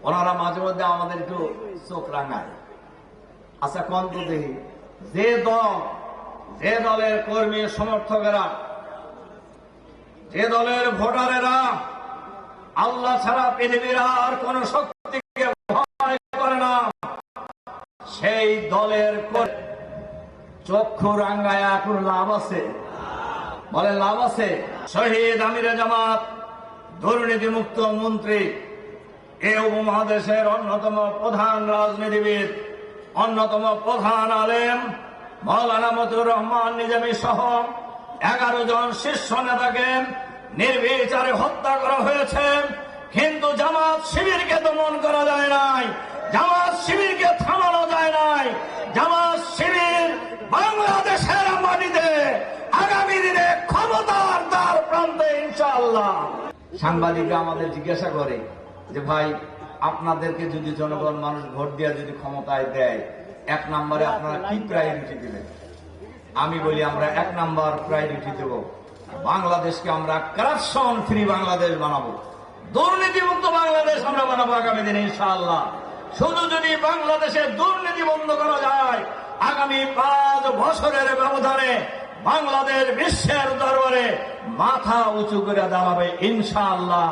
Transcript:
ওনারা মাঝে মধ্যে আমাদের একটু চোখ রাঙায়। আচ্ছা কোন তো দেখি, যে দলের কর্মী সমর্থকেরা, যে দলের ভোটারেরা আল্লাহ ছাড়া পৃথিবীর আর কোন শক্তিকে ভয় করে না, সেই দলের চক্ষু রাঙ্গায়া কোন লাভ আছে? বলেন লাভ আছে? শহীদ আমিরে জামাত, দুর্নীতিমুক্ত মন্ত্রী, এ উপমহাদেশের অন্যতম প্রধান রাজনীতিবিদ, অন্যতম প্রধান আলেম মাওলানা মতিউর রহমান নিজামী সহ 11 জন শীর্ষ নেতাকে নির্বিচারে হত্যা করা হয়েছে। কিন্তু জামাত শিবিরকে দমন করা যায় নাই, জামাত শিবিরকে থামানো যায় নাই। জামাত শিবির বাংলাদেশের মাটিতে আগামী দিনে ক্ষমতার দ্বার প্রান্তে ইনশাআল্লাহ। সাংবাদিকরা আমাদের জিজ্ঞাসা করে যে ভাই, আপনাদেরকে যদি জনগণ মানুষ ভোট দিয়ে যদি ক্ষমতায় দেয়, 1 নম্বরে আপনারা কি প্রায়োরিটি দিবেন? আমি বলি আমরা 1 নম্বর প্রায়োরিটি দেব, বাংলাদেশকে আমরা কারাপশন ফ্রি বাংলাদেশ বানাবো, দুর্নীতিমুক্ত বাংলাদেশ আমরা বানাবো আগামী দিনে ইনশাআল্লাহ। শুধু যদি বাংলাদেশের দুর্নীতি বন্ধ করা যায়, আগামী 5 বছরের ব্যবধানে বাংলাদেশ বিশ্বের দরবারে মাথা উঁচু করে দাঁড়াবে ইনশাআল্লাহ।